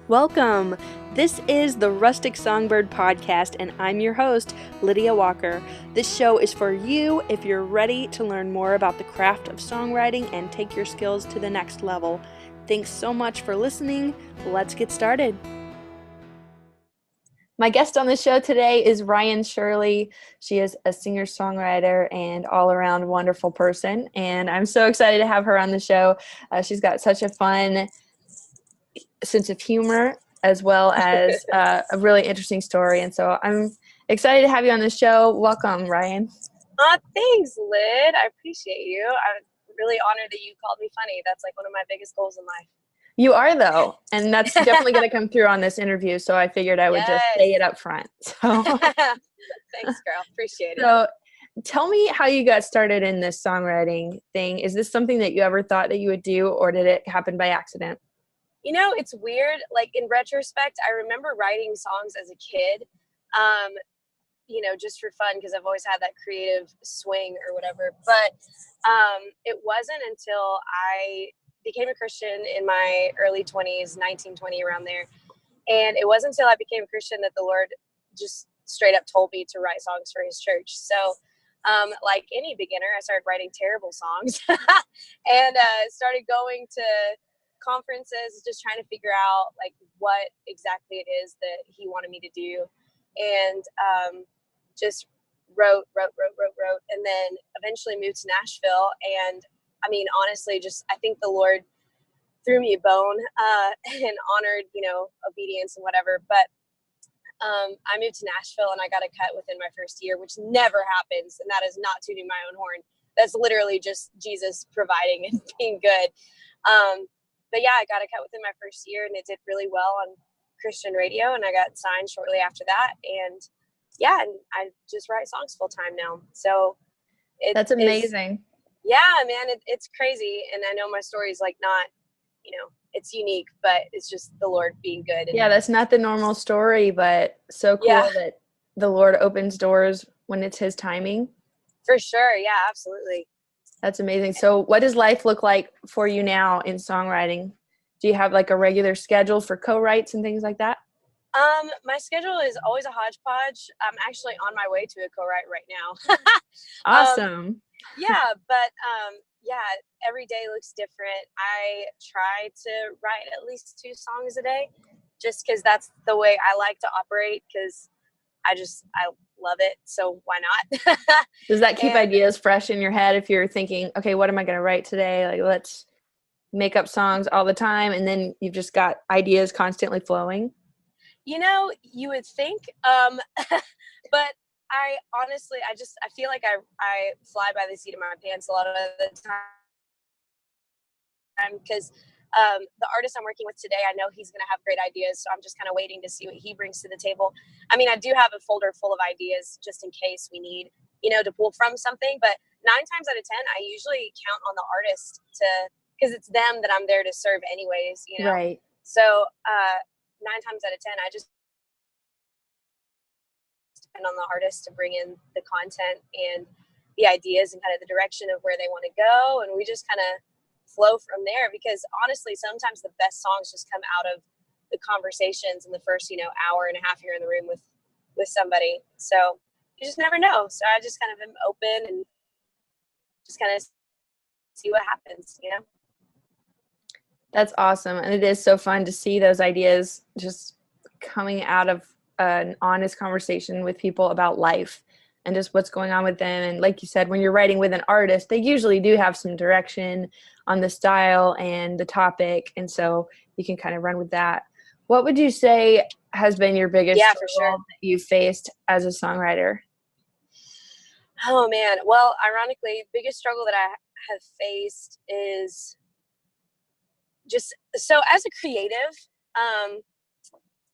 Welcome! This is the Rustic Songbird podcast, and I'm your host, Lydia Walker. This show is for you if you're ready to learn more about the craft of songwriting and take your skills to the next level. Thanks so much for listening. Let's get started. My guest on the show today is Rhyan Shirley. She is a singer-songwriter and all-around wonderful person, and I'm so excited to have her on the show. She's got such a fun sense of humor as well as a really interesting story, and so I'm excited to have you on the show. Welcome, Rhyan. Thanks, Lyd. I appreciate you. I'm really honored that you called me funny. That's like one of my biggest goals in life. You are, though, and that's definitely going to come through on this interview, so I figured I would just say it up front. So. Thanks, girl. Appreciate it. So tell me how you got started in this songwriting thing. Is this something that you ever thought that you would do, or did it happen by accident? You know, it's weird. Like, in retrospect, I remember writing songs as a kid, just for fun, because I've always had that creative swing or whatever. But it wasn't until I became a Christian in my early 20s, 19, 20, around there. And it wasn't until I became a Christian that the Lord just straight up told me to write songs for his church. So like any beginner, I started writing terrible songs and started going to conferences, just trying to figure out like what exactly it is that he wanted me to do. And just wrote, and then eventually moved to Nashville. And I mean, honestly, I think the Lord threw me a bone and honored, obedience and whatever. But I moved to Nashville and I got a cut within my first year, which never happens. And that is not tooting my own horn. That's literally just Jesus providing and being good. But yeah, I got a cut within my first year and it did really well on Christian radio. And I got signed shortly after that. And yeah, and I just write songs full time now. So that's amazing. Yeah, man, it's crazy. And I know my story is like not, it's unique, but it's just the Lord being good. And that's not the normal story, but so cool that the Lord opens doors when it's his timing. For sure. Yeah, absolutely. That's amazing. So what does life look like for you now in songwriting? Do you have like a regular schedule for co-writes and things like that? My schedule is always a hodgepodge. I'm actually on my way to a co-write right now. Awesome. But every day looks different. I try to write at least 2 songs a day just because that's the way I like to operate, because I love it. So why not? Does that keep ideas fresh in your head if you're thinking, okay, what am I going to write today? Like, let's make up songs all the time, and then you've just got ideas constantly flowing? You would think, but I honestly, I feel like I fly by the seat of my pants a lot of the time, because the artist I'm working with today, I know he's going to have great ideas, so I'm just kind of waiting to see what he brings to the table. I mean, I do have a folder full of ideas just in case we need, to pull from something, but 9 times out of 10, I usually count on the artist because it's them that I'm there to serve anyways, Right. So 9 times out of 10, I just depend on the artist to bring in the content and the ideas and kind of the direction of where they want to go. And we just kind of flow from there, because honestly, sometimes the best songs just come out of the conversations in the first, hour and a half you're in the room with somebody. So you just never know. So I just kind of am open and just kind of see what happens, That's awesome. And it is so fun to see those ideas just coming out of an honest conversation with people about life and just what's going on with them. And like you said, when you're writing with an artist, they usually do have some direction on the style and the topic. And so you can kind of run with that. What would you say has been your biggest struggle that you've faced as a songwriter? Oh, man. Well, ironically, the biggest struggle that I have faced is just, so as a creative,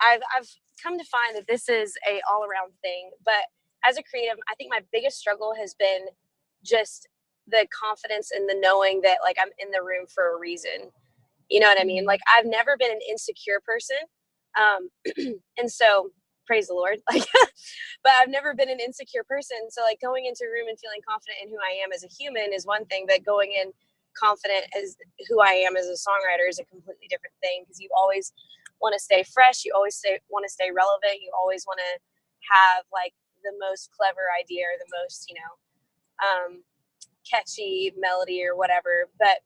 I've come to find that this is a all around thing, but as a creative, I think my biggest struggle has been just the confidence and the knowing that like I'm in the room for a reason. You know what I mean? Like, I've never been an insecure person. And so praise the Lord, like, but I've never been an insecure person. So like going into a room and feeling confident in who I am as a human is one thing, but going in confident as who I am as a songwriter is a completely different thing, because you always want to stay fresh. You always want to stay relevant. You always want to have like the most clever idea or the most, catchy melody or whatever. But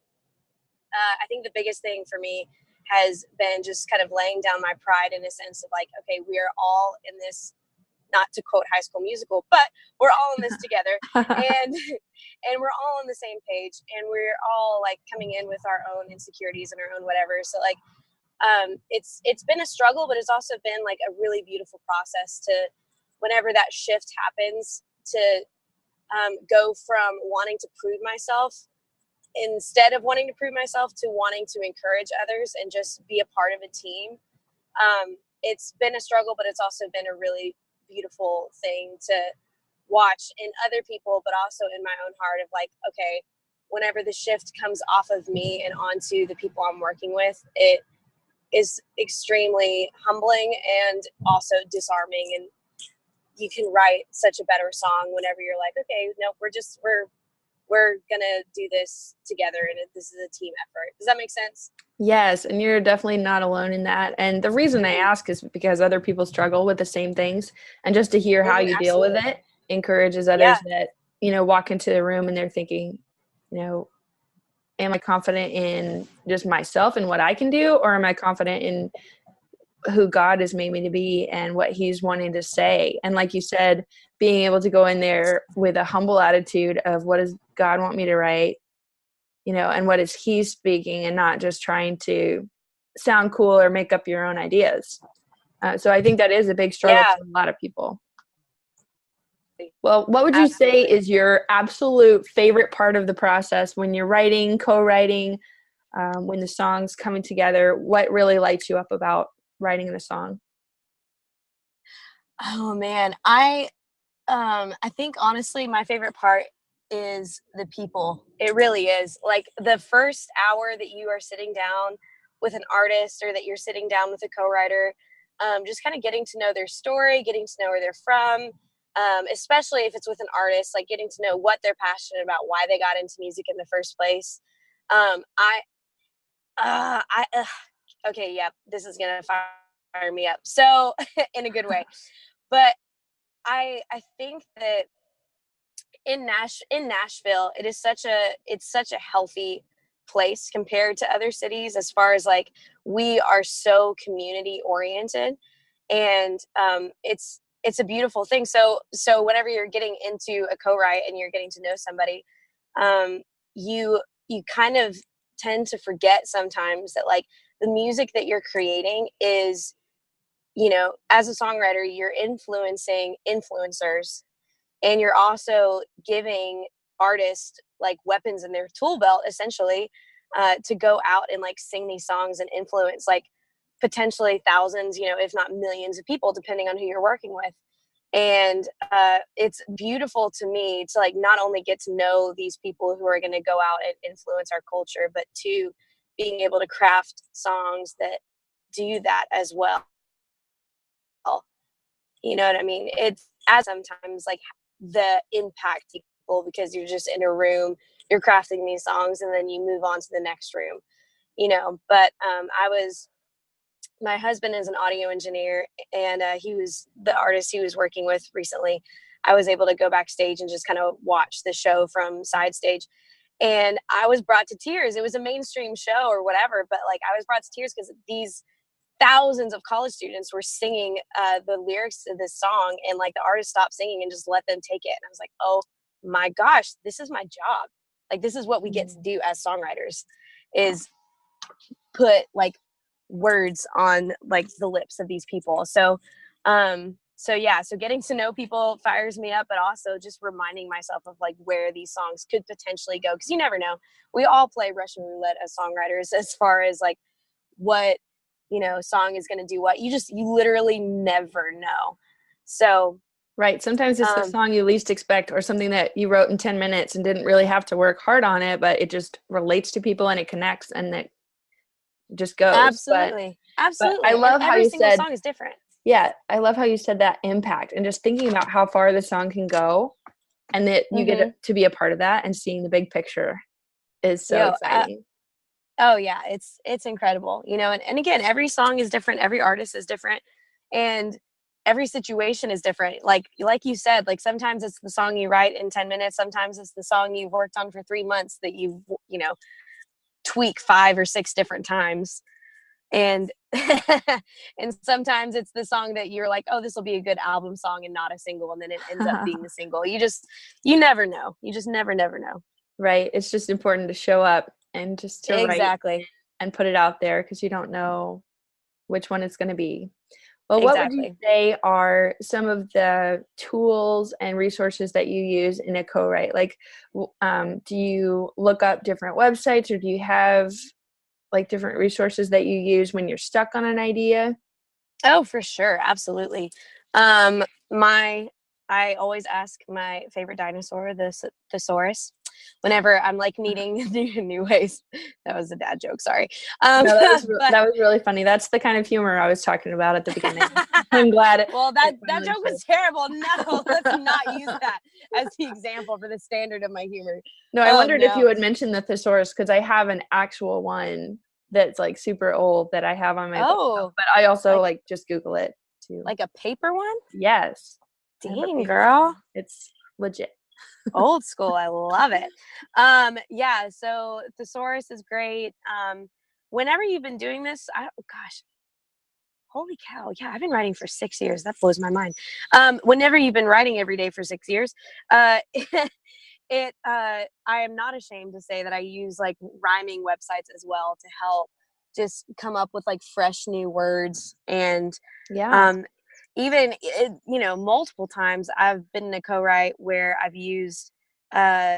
I think the biggest thing for me has been just kind of laying down my pride in a sense of like, okay, we are all in this, not to quote High School Musical, but we're all in this together, and we're all on the same page, and we're all like coming in with our own insecurities and our own whatever. So like, it's been a struggle, but it's also been like a really beautiful process to, whenever that shift happens, to go from wanting to prove myself instead of wanting to prove myself to wanting to encourage others and just be a part of a team. It's been a struggle, but it's also been a really beautiful thing to watch in other people, but also in my own heart of like, okay, whenever the shift comes off of me and onto the people I'm working with, it is extremely humbling and also disarming. And you can write such a better song whenever you're like, okay, no, we're gonna do this together, and this is a team effort. Does that make sense? Yes, and you're definitely not alone in that. And the reason I ask is because other people struggle with the same things, and just to hear how you deal with it encourages others that, walk into the room and they're thinking, am I confident in just myself and what I can do, or am I confident in who God has made me to be and what he's wanting to say? And like you said, being able to go in there with a humble attitude of what does God want me to write, and what is he speaking, and not just trying to sound cool or make up your own ideas. So I think that is a big struggle for a lot of people. Well, what would you say is your absolute favorite part of the process when you're writing, co-writing, when the song's coming together? What really lights you up about writing the song? Oh man, I think honestly my favorite part is the people. It really is. Like the first hour that you are sitting down with an artist, or that you're sitting down with a co-writer, just kind of getting to know their story, getting to know where they're from, especially if it's with an artist, like getting to know what they're passionate about, why they got into music in the first place. Okay, yeah, this is gonna fire me up. So in a good way. But I think that in Nashville, it's such a healthy place compared to other cities, as far as like, we are so community oriented, and it's a beautiful thing. So whenever you're getting into a co-write and you're getting to know somebody, you kind of tend to forget sometimes that like the music that you're creating is, as a songwriter, you're influencing influencers, and you're also giving artists like weapons in their tool belt, essentially, to go out and like sing these songs and influence like potentially thousands, if not millions of people, depending on who you're working with. And it's beautiful to me to like not only get to know these people who are going to go out and influence our culture, but to being able to craft songs that do that as well. You know what I mean? It's as sometimes like the impact people, because you're just in a room, you're crafting these songs, and then you move on to the next room, But my husband is an audio engineer, and he was the artist he was working with recently. I was able to go backstage and just kind of watch the show from side stage. And I was brought to tears. It was a mainstream show or whatever, but like I was brought to tears because these thousands of college students were singing the lyrics to this song, and like the artist stopped singing and just let them take it. And I was like, oh my gosh, this is my job. Like, this is what we get to do as songwriters, is put like words on like the lips of these people. So getting to know people fires me up, but also just reminding myself of like where these songs could potentially go, because you never know. We all play Russian roulette as songwriters, as far as like what song is going to do what. You literally never know. So right, sometimes it's the song you least expect, or something that you wrote in 10 minutes and didn't really have to work hard on it, but it just relates to people and it connects and it just goes. Absolutely. But I love how you said every single song is different. Yeah, I love how you said that impact, and just thinking about how far the song can go, and that you get to be a part of that, and seeing the big picture is so exciting. Oh yeah, it's incredible, you know, and again, every song is different, every artist is different, and every situation is different. Like you said, like sometimes it's the song you write in 10 minutes, sometimes it's the song you've worked on for 3 months that you've, you know, tweak 5 or 6 different times. And and sometimes it's the song that you're like, oh, this will be a good album song and not a single, and then it ends up being the single. You never know. You just never know. Right. It's just important to show up and just to write Exactly. and put it out there because you don't know which one it's going to be. Well, what would you Exactly. say are some of the tools and resources that you use in a co-write? Like, do you look up different websites, or do you have like different resources that you use when you're stuck on an idea? Oh, for sure. Absolutely. Um, my, I always ask my favorite dinosaur, the thesaurus, whenever I'm like needing new ways. That was a dad joke. Sorry. No, But that was really funny. That's the kind of humor I was talking about at the beginning. I'm glad well, it that finally joke was showed. terrible. No, let's not use that as the example for the standard of my humor. No, I Oh wondered if you no. would mention the thesaurus because I have an actual one that's like super old that I have on my bookshelf, Oh, but I also like like just Google it too. like a paper one? Yes, I have a Dang, paper girl. one. It's legit. Old school. I love it. Yeah, so thesaurus is great. Whenever you've been doing this, gosh, holy cow. Yeah, I've been writing for 6 years. That blows my mind. Whenever you've been writing every day for 6 years, I am not ashamed to say that I use like rhyming websites as well to help just come up with like fresh new words. And Yeah. um, even you know, multiple times I've been in a co-write where I've used uh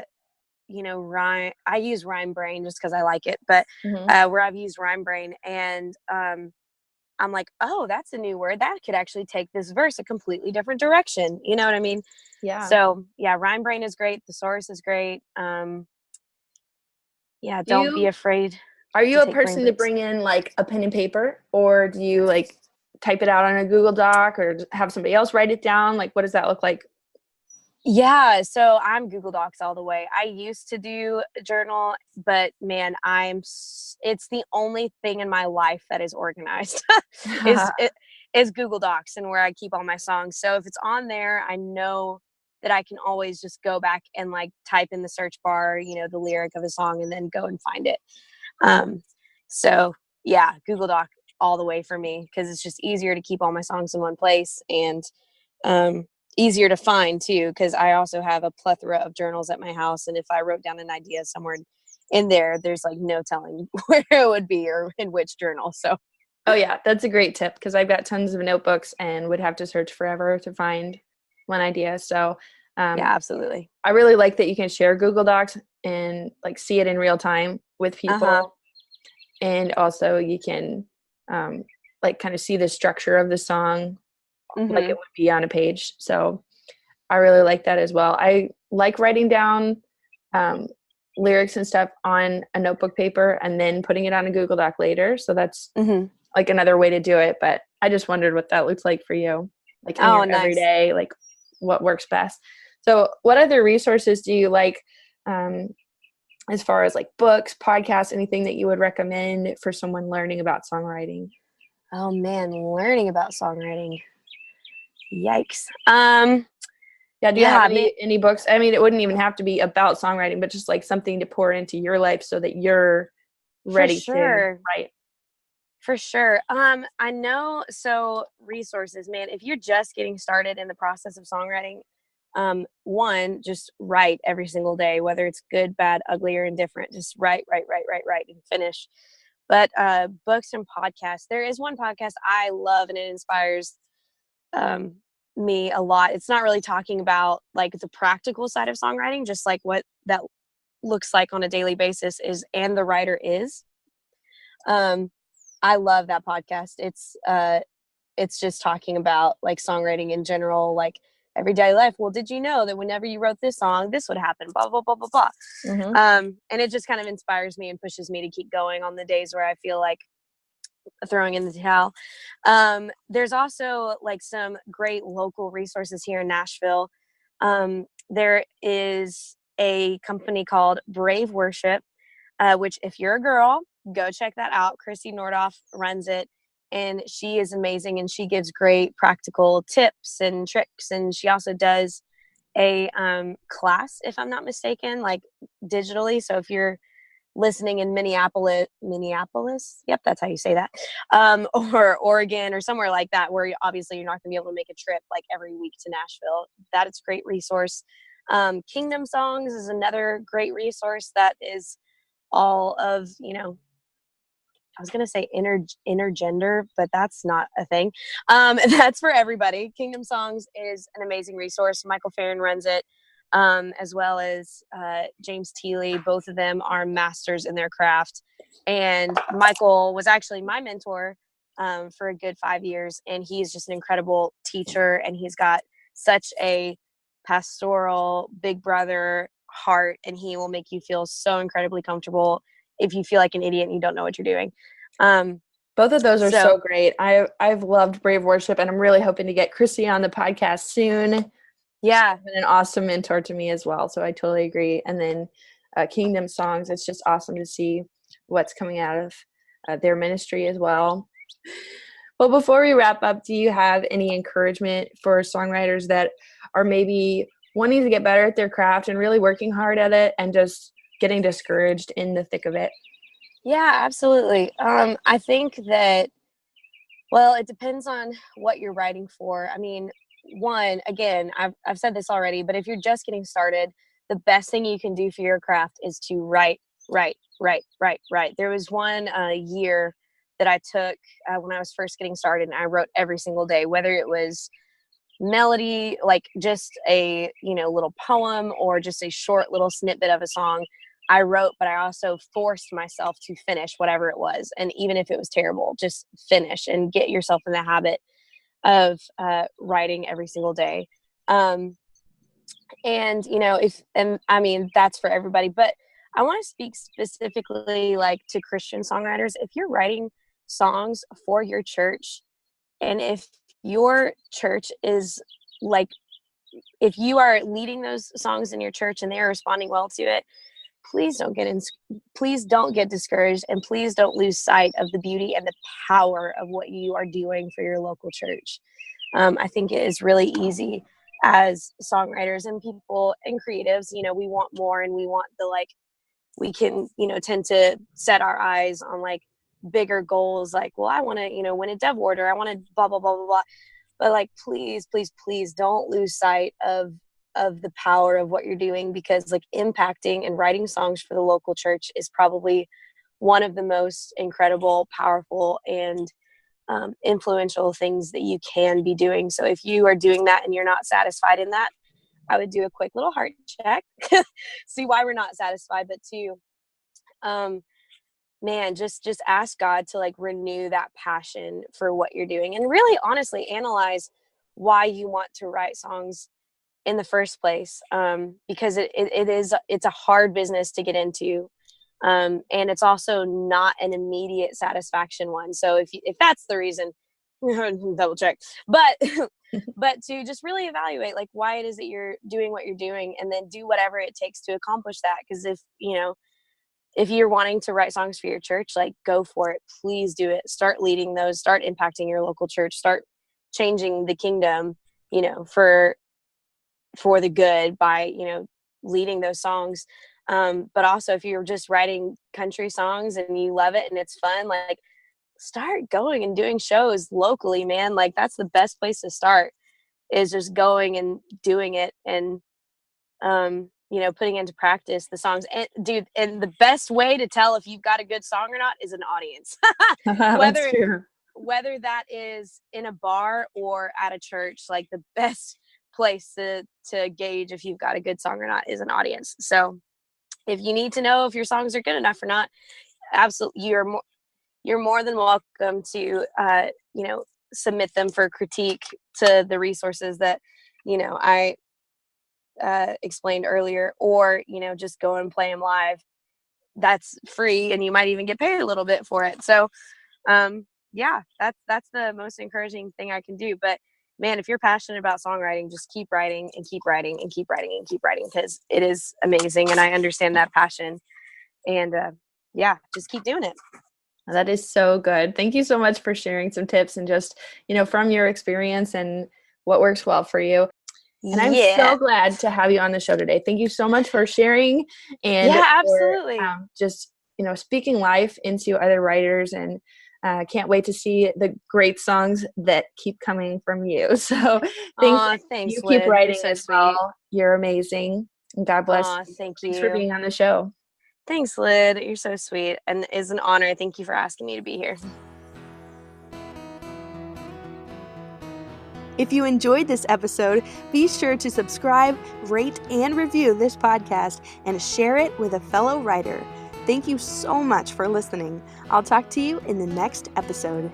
you know, rhyme. I use Rhyme Brain just because I like it, but Hmm. where I've used Rhyme Brain, and I'm like, oh, that's a new word that could actually take this verse a completely different direction. You know what I mean? Yeah. So yeah, Rhyme Brain is great. Thesaurus is great. Yeah, Do don't be you afraid Are to you a take brain person to breaks. bring in like a pen and paper, or do you like type it out on a Google Doc, or have somebody else write it down? Like, what does that look like? Yeah, so I'm Google Docs all the way. I used to do a journal, but man, it's the only thing in my life that is organized is it is Google Docs and where I keep all my songs. So if it's on there, I know that I can always just go back and like type in the search bar, you know, the lyric of a song and then go and find it. Um, so yeah, Google Doc all the way for me because it's just easier to keep all my songs in one place, and um, easier to find too, because I also have a plethora of journals at my house, and if I wrote down an idea somewhere in there, there's like no telling where it would be or in which journal. So Oh yeah, that's a great tip because I've got tons of notebooks and would have to search forever to find one idea. So um, yeah, absolutely. I really like that you can share Google Docs and like see it in real time with Uh-huh. people, and also you can um, like kind of see the structure of the song like it Mm-hmm. would be on a page. So I really like that as well. I like writing down um, lyrics and stuff on a notebook paper and then putting it on a Google Doc later. So that's Mm-hmm. like another way to do it. But I just wondered what that looks like for you, like in Oh, your nice. everyday, like what works best. So, what other resources do you like um, as far as like books, podcasts, anything that you would recommend for someone learning about songwriting? Oh man, learning about songwriting. Yikes. Yeah, do you have Yeah, man. any books? I mean, it wouldn't even have to be about songwriting, but just like something to pour into your life so that you're For ready to sure. write. For sure. I know, so resources, man, if you're just getting started in the process of songwriting, one, just write every single day, whether it's good, bad, ugly, or indifferent. Just write, and finish. But books and podcasts. There is one podcast I love, and it inspires um, me a lot. It's not really talking about like the practical side of songwriting, just like what that looks like on a daily basis is, and the writer is. Um, I love that podcast. It's just talking about like songwriting in general, like everyday life. Well, did you know that whenever you wrote this song, this would happen? Blah blah blah blah blah. Mm-hmm. And it just kind of inspires me and pushes me to keep going on the days where I feel like throwing in the towel. There's also like some great local resources here in Nashville. There is a company called Brave Worship, which if you're a girl, go check that out. Chrissy Nordoff runs it, and she is amazing, and she gives great practical tips and tricks. And she also does a class, if I'm not mistaken, like digitally. So if you're listening in Minneapolis, yep, that's how you say that, or Oregon or somewhere like that, where obviously you're not going to be able to make a trip like every week to Nashville, that is a great resource. Kingdom Songs is another great resource that is all of, I was going to say intergender, but that's not a thing. That's for everybody. Kingdom Songs is an amazing resource. Michael Farron runs it, as well as James Teeley. Both of them are masters in their craft. And Michael was actually my mentor for a good 5 years. And he's just an incredible teacher. And he's got such a pastoral, big brother heart. And he will make you feel so incredibly comfortable if you feel like an idiot and you don't know what you're doing. Both of those are so great. I've loved Brave Worship, and I'm really hoping to get Chrissy on the podcast soon. Yeah. She's been an awesome mentor to me as well. So I totally agree. And then Kingdom Songs, it's just awesome to see what's coming out of their ministry as well. Well, before we wrap up, do you have any encouragement for songwriters that are maybe wanting to get better at their craft and really working hard at it and just getting discouraged in the thick of it? Yeah, absolutely. I think that, well, it depends on what you're writing for. I mean, one, again, I've said this already, but if you're just getting started, the best thing you can do for your craft is to write. There was one year that I took when I was first getting started, and I wrote every single day, whether it was melody, like just a, little poem, or just a short little snippet of a song. I wrote, but I also forced myself to finish whatever it was. And even if it was terrible, just finish and get yourself in the habit of writing every single day. And I mean, that's for everybody, but I want to speak specifically like to Christian songwriters. If you're writing songs for your church, and if your church is like, if you are leading those songs in your church and they're responding well to it, please don't get discouraged, and please don't lose sight of the beauty and the power of what you are doing for your local church. I think it is really easy as songwriters and people and creatives, we want more, and we want we can, tend to set our eyes on like bigger goals. Like, well, I want to, win a Dev Award, or I want to blah, blah, blah, blah, blah. But like, please, please, please don't lose sight of the power of what you're doing, because like impacting and writing songs for the local church is probably one of the most incredible, powerful, and influential things that you can be doing. So if you are doing that and you're not satisfied in that, I would do a quick little heart check, see why we're not satisfied. But two, just ask God to like renew that passion for what you're doing, and really honestly analyze why you want to write songs in the first place, because it's a hard business to get into, and it's also not an immediate satisfaction one. So if that's the reason, double check. But but to just really evaluate like why it is that you're doing what you're doing, and then do whatever it takes to accomplish that. Because if you're wanting to write songs for your church, like go for it. Please do it. Start leading those. Start impacting your local church. Start changing the kingdom, for the good by, leading those songs. But also if you're just writing country songs and you love it and it's fun, like start going and doing shows locally, man. Like that's the best place to start, is just going and doing it, and, putting into practice the songs. And dude, and the best way to tell if you've got a good song or not is an audience. That's true. Whether that is in a bar or at a church, like the best place to gauge if you've got a good song or not is an audience. So if you need to know if your songs are good enough or not, absolutely, you're more than welcome to submit them for critique to the resources that I explained earlier, or just go and play them live. That's free, and you might even get paid a little bit for it. So that's the most encouraging thing I can do. But man, if you're passionate about songwriting, just keep writing and keep writing and keep writing and keep writing, because it is amazing. And I understand that passion. And yeah, just keep doing it. That is so good. Thank you so much for sharing some tips and just, from your experience and what works well for you. And I'm so glad to have you on the show today. Thank you so much for sharing and absolutely. for just, speaking life into other writers, and can't wait to see the great songs that keep coming from you. So thanks. Thanks, You keep Lyd. writing You're so as sweet. well. You're amazing. And God bless. Thank Thanks you for being on the show. Thanks, Lyd. You're so sweet, and it's an honor. Thank you for asking me to be here. If you enjoyed this episode, be sure to subscribe, rate, and review this podcast and share it with a fellow writer. Thank you so much for listening. I'll talk to you in the next episode.